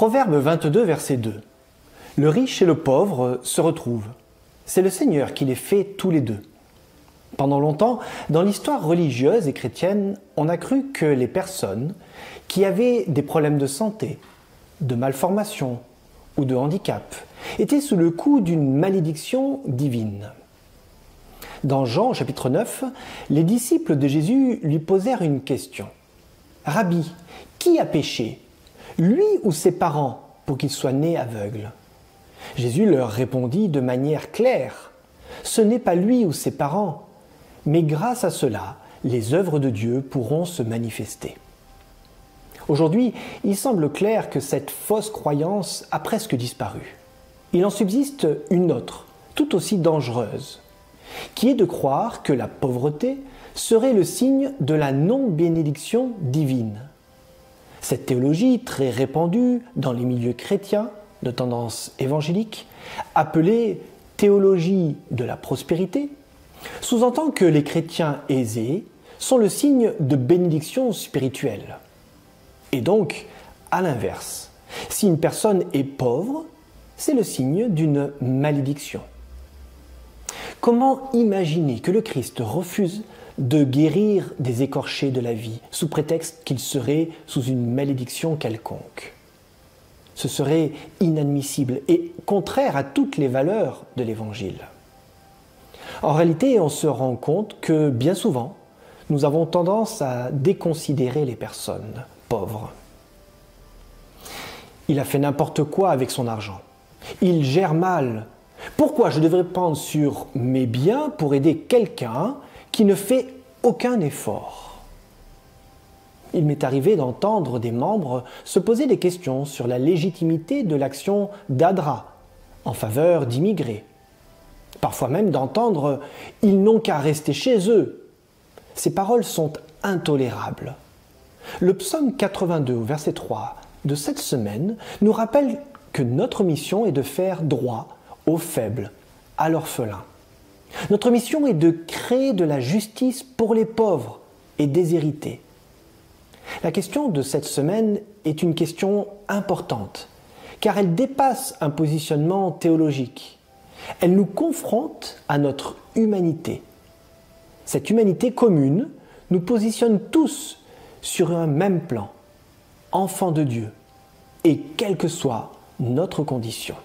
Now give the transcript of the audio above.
Proverbe 22, verset 2. Le riche et le pauvre se retrouvent. C'est le Seigneur qui les fait tous les deux. Pendant longtemps, dans l'histoire religieuse et chrétienne, on a cru que les personnes qui avaient des problèmes de santé, de malformation ou de handicap étaient sous le coup d'une malédiction divine. Dans Jean chapitre 9, les disciples de Jésus lui posèrent une question. « Rabbi, qui a péché, lui ou ses parents, pour qu'il soit né aveugle ?» Jésus leur répondit de manière claire « Ce n'est pas lui ou ses parents, mais grâce à cela, les œuvres de Dieu pourront se manifester. » Aujourd'hui, il semble clair que cette fausse croyance a presque disparu. Il en subsiste une autre, tout aussi dangereuse, qui est de croire que la pauvreté serait le signe de la non-bénédiction divine. Cette théologie très répandue dans les milieux chrétiens de tendance évangélique, appelée théologie de la prospérité, sous-entend que les chrétiens aisés sont le signe de bénédiction spirituelle. Et donc, à l'inverse, si une personne est pauvre, c'est le signe d'une malédiction. Comment imaginer que le Christ refuse de guérir des écorchés de la vie sous prétexte qu'il serait sous une malédiction quelconque? Ce serait inadmissible et contraire à toutes les valeurs de l'Évangile. En réalité, on se rend compte que bien souvent, nous avons tendance à déconsidérer les personnes pauvres. Il a fait n'importe quoi avec son argent. Il gère mal. Pourquoi je devrais prendre sur mes biens pour aider quelqu'un qui ne fait aucun effort? Il m'est arrivé d'entendre des membres se poser des questions sur la légitimité de l'action d'Adra en faveur d'immigrés. Parfois même d'entendre « ils n'ont qu'à rester chez eux ». Ces paroles sont intolérables. Le psaume 82, verset 3 de cette semaine nous rappelle que notre mission est de faire droit aux faibles, à l'orphelin. Notre mission est de créer de la justice pour les pauvres et déshérités. La question de cette semaine est une question importante, car elle dépasse un positionnement théologique. Elle nous confronte à notre humanité. Cette humanité commune nous positionne tous sur un même plan, enfants de Dieu, et quelle que soit notre condition.